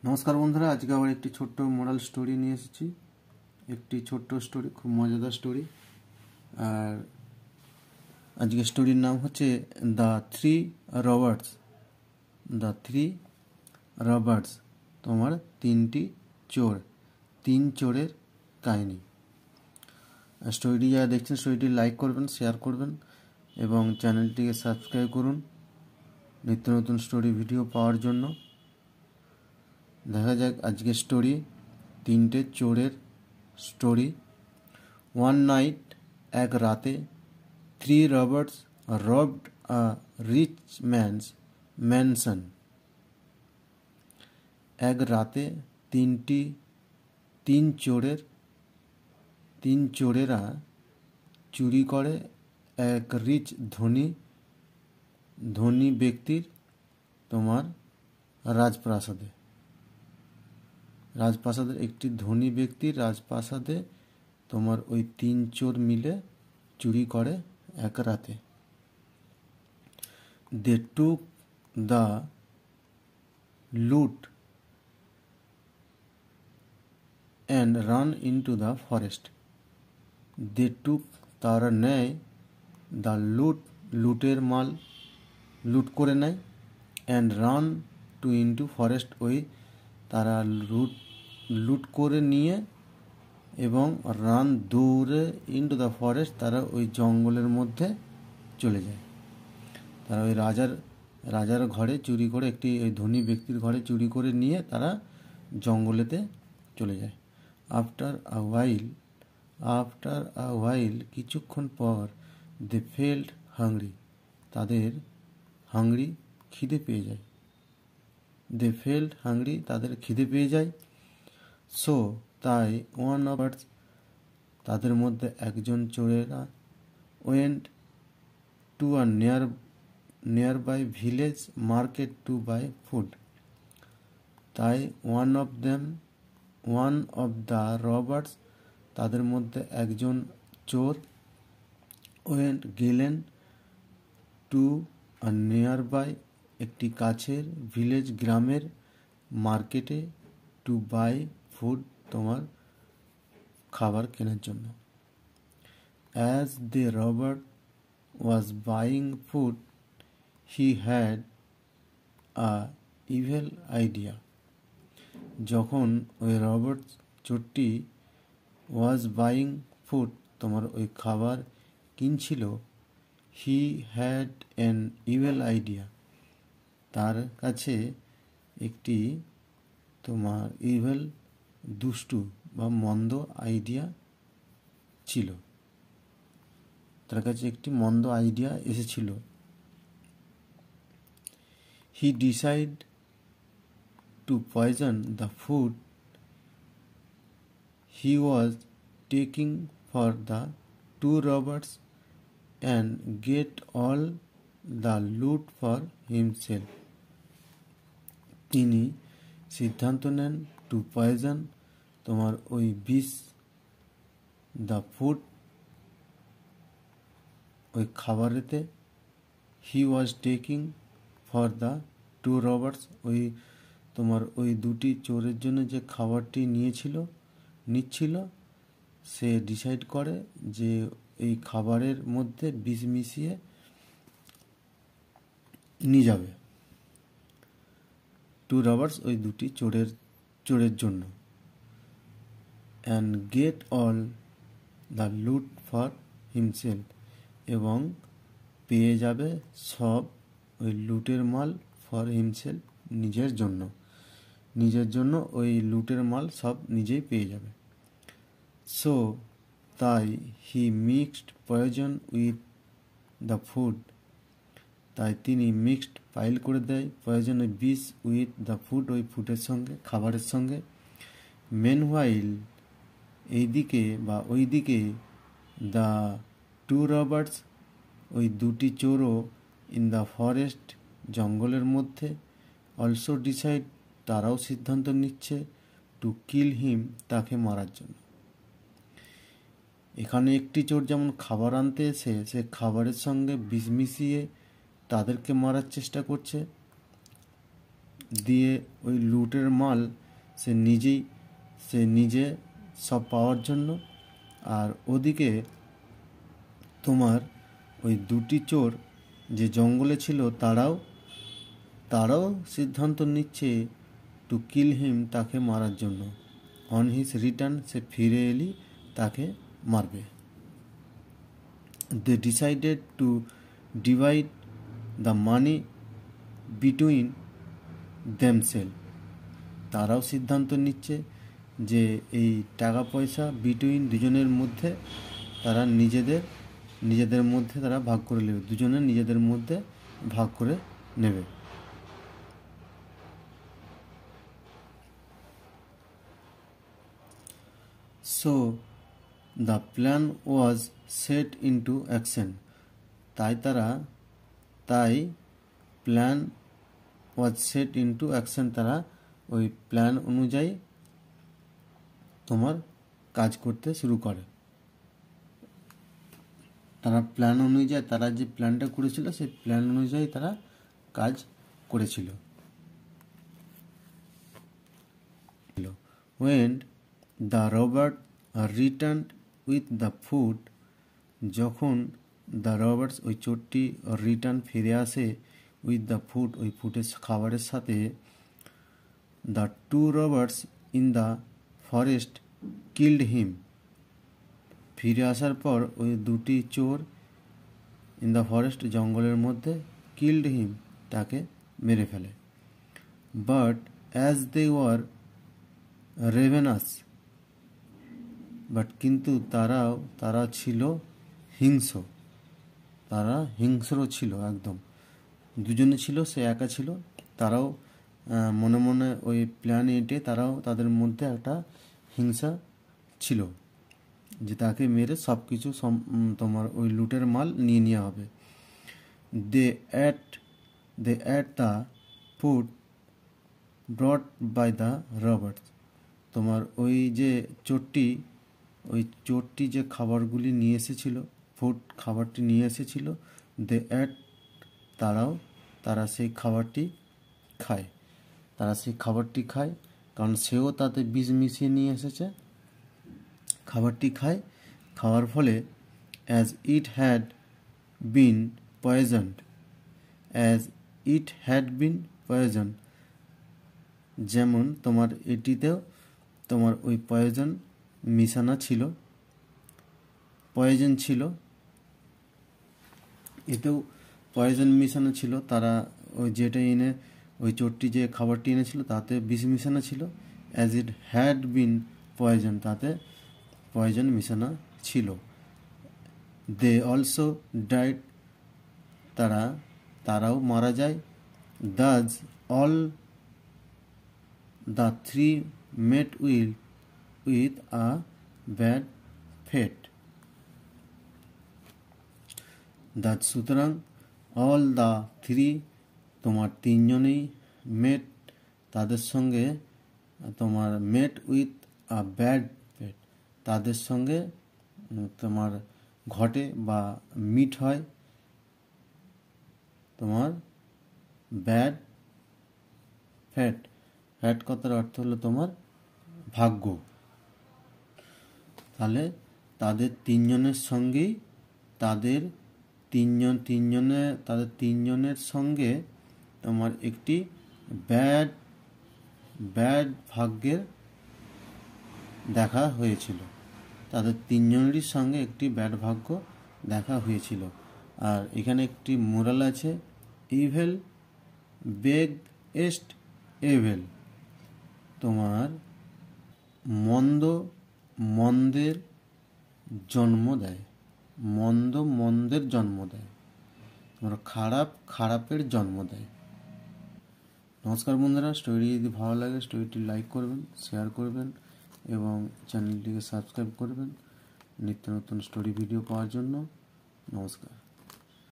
নমস্কার বন্ধুরা, আজকে আবার একটি ছোট্ট মোরাল স্টোরি নিয়ে এসেছি। একটি ছোট্ট স্টোরি, খুব মজাদার স্টোরি। আর আজকে স্টোরির নাম হচ্ছে the three Roberts. The three Roberts, তোমার তিনটি চোর, তিন চোরের কাহিনী। স্টোরিটি যারা দেখছেন স্টোরিটি লাইক করবেন, শেয়ার করবেন এবং চ্যানেলটিকে সাবস্ক্রাইব করুন নিত্য নতুন স্টোরি ভিডিও পাওয়ার জন্য। দেখা যাক আজকের স্টোরি, তিনটে চোরের স্টোরি। ওয়ান নাইট, এক রাতে, থ্রি রবার্টস রবড আ রিচ ম্যানস ম্যানশন। এক রাতে তিন চোরেরা চুরি করে এক রিচ ধনী ব্যক্তির তোমার রাজপ্রাসাদের একটি ধনী ব্যক্তির রাজপ্রাসাদে তোমার ওই তিন চোর মিলে চুরি করে এক রাতে। They took the loot and run into the forest. They took, তারা নেয়, দ্য লুটের মাল, লুট করে নেয়, and run to into forest, ওই তারা লুট করে নিয়ে এবং রান দৌড়ে ইনটু দ্য ফরেস্ট, তারা ওই জঙ্গলের মধ্যে চলে যায়। তারা ওই রাজার ঘরে চুরি করে, ওই ধনী ব্যক্তির ঘরে চুরি করে নিয়ে তারা জঙ্গলেতে চলে যায়। আফটার আ ওয়াইল, কিছুক্ষণ পর, দে ফেল্ট হাংরি, তাদের খিদে পেয়ে যায়। সো তাই ওয়ান অফ তাদের মধ্যে একজন চোরেরা went to a nearby village market to buy food. তাই ওয়ান অফ দ্য রবার্টস, তাদের মধ্যে একজন চোর, গেলেন টু আ নিয়ার বাই, একটি কাছের ভিলেজ গ্রামের মার্কেটে, টু বাই ফুড, তোমার খাবার কেনার জন্য। As the robber was buying food, he had a evil idea. যখন ওই রবার্ট চোরটি ওয়াজ বাইং ফুড, তোমার ওই খাবার কিনছিল, he had an evil idea, তার কাছে একটি তোমার ইভিল, দুষ্টু বা মন্দ আইডিয়া ছিল, তার কাছে একটি মন্দ আইডিয়া এসেছিল। He decide to poison the food he was taking for the two robbers and get all the loot for himself. তিনি সিদ্ধান্ত নেন টু পয়জন, তোমার ওই বিষ, দ্য ফুড, ওই খাবারেতে, he was taking for the two robbers, ওই তোমার ওই দুটি চোরের জন্য যে খাবারটি নিচ্ছিল, সে ডিসাইড করে যে এই খাবারের মধ্যে বিষ মিশিয়ে নিয়ে যাবে টু রবার্টস, ওই দুটি চোরের জন্য। And get all the loot for himself, এবং পেয়ে যাবে সব ওই লুটের মাল, ফর হিমসেলফ, নিজের জন্য ওই লুটের মাল সব নিজেই পেয়ে যাবে। সো তাই he mixed poison with the food, তাই তিনি পাইল করে দেয় পয়জন, ওই বিষ, উইথ দ্য ফুড, ওই ফুডের সঙ্গে, খাবারের সঙ্গে। মেনহোয়াইল, ওইদিকে, দ্য টু রবার্টস, ওই দুটি চোরও, ইন দ্য ফরেস্ট, জঙ্গলের মধ্যে, অলসো ডিসাইড, তারাও সিদ্ধান্ত নিচ্ছে, টু কিল হিম, তাকে মারার জন্য। এখানে একটি চোর যেমন খাবার আনতে এসে সে খাবারের সঙ্গে বিষ মিশিয়ে তাদেরকে মারার চেষ্টা করছে, দিয়ে ওই লুটের মাল সে নিজে সব পাওয়ার জন্য। আর ওদিকে তোমার ওই দুটি চোর যে জঙ্গলে ছিল তারাও সিদ্ধান্ত নিচ্ছে টু কিল হিম, তাকে মারার জন্য। অন হিজ রিটার্ন, সে ফিরে এলি তাকে মারবে। They decided to divide the money between themselves, তারাও সিদ্ধান্ত নিচ্ছে যে এই টাকা পয়সা বিটুইন দুজনের মধ্যে তারা নিজেদের মধ্যে তারা ভাগ করে নেবে, দুজনে নিজেদের মধ্যে ভাগ করে নেবে। So the plan was set into action, তাই plan was set into action, তারা ওই প্ল্যান অনুযায়ী তোমার কাজ করতে শুরু করে। তারা যে প্ল্যানটা করেছিল সেই প্ল্যান অনুযায়ী তারা কাজ করেছিল। When the robber returned with the food, যখন দ্য রবার্টস ওই চোরটি ফিরে আসে উইথ দ্য ফুড, ওই ফুডের খাবারের সাথে, the two robbers in the forest killed him, ফিরে আসার পর ওই দুটি চোর ইন দ্য ফরেস্ট, জঙ্গলের মধ্যে, কিল্ড হিম, তাকে মেরে ফেলে। But as they were ravenous, but কিন্তু তারা ছিল হিংস্র ছিল একদম। দুজনে ছিল, সে একা ছিল। তারাও মনে মনে ওই প্ল্যান এঁটে তাদের মধ্যে একটা হিংসা ছিল যে তাকে মেরে সব কিছু তোমার ওই লুটের মাল নিয়ে নেওয়া হবে। They ate the food brought by the robbers, তোমার ওই চোরটি যে খাবারগুলি নিয়ে এসেছিল, খাবারটি নিয়ে এসেছিল, দে অ্যাট, তারা সেই খাবারটি খায়, কারণ সেও তাতে বিষ মিশিয়ে নিয়ে এসেছে। খাবারটি খাওয়ার ফলে অ্যাজ ইট হ্যাড বিন পয়জনড, যেমন তোমার এটিতেও তোমার ওই পয়জন ছিল, এতেও পয়জন মিশানো ছিল। তারা ওই চোরটি যে খাবারটি এনেছিল তাতে বিষ মিশানো ছিল। As it had been poison, তাতে পয়জন মিশানো ছিল। দে অলসো ডাইড, তারাও মারা যায়। Thus all the three met with a bad fate, সুতরাং অল দ্য থ্রি, তোমার তিনজনেই মেট, তাদের সঙ্গে তোমার মেট উইথ আ ব্যাড ফেট, তাদের সঙ্গে তোমার ঘটে বা মিট হয় তোমার ব্যাড ফ্যাট। কথার অর্থ হলো তোমার ভাগ্য। তাহলে তাদের তিনজনের সঙ্গে তোমার একটি ব্যাড ভাগ্যের দেখা হয়েছিল। তাদের তিনজনেরই সঙ্গে একটি ব্যাড ভাগ্য দেখা হয়েছিল। আর এখানে একটি মোরাল আছে, ইভেল বেগ এস্ট এভেল, তোমার মন্দের জন্ম দেয়, মন্দের জন্ম দেয়, তোমার খারাপের জন্ম দেয়। নমস্কার বন্ধুরা, স্টোরি যদি ভালো লাগে স্টোরিটি লাইক করবেন, শেয়ার করবেন এবং চ্যানেলটিকে সাবস্ক্রাইব করবেন নিত্য নতুন স্টোরি ভিডিও পাওয়ার জন্য। নমস্কার।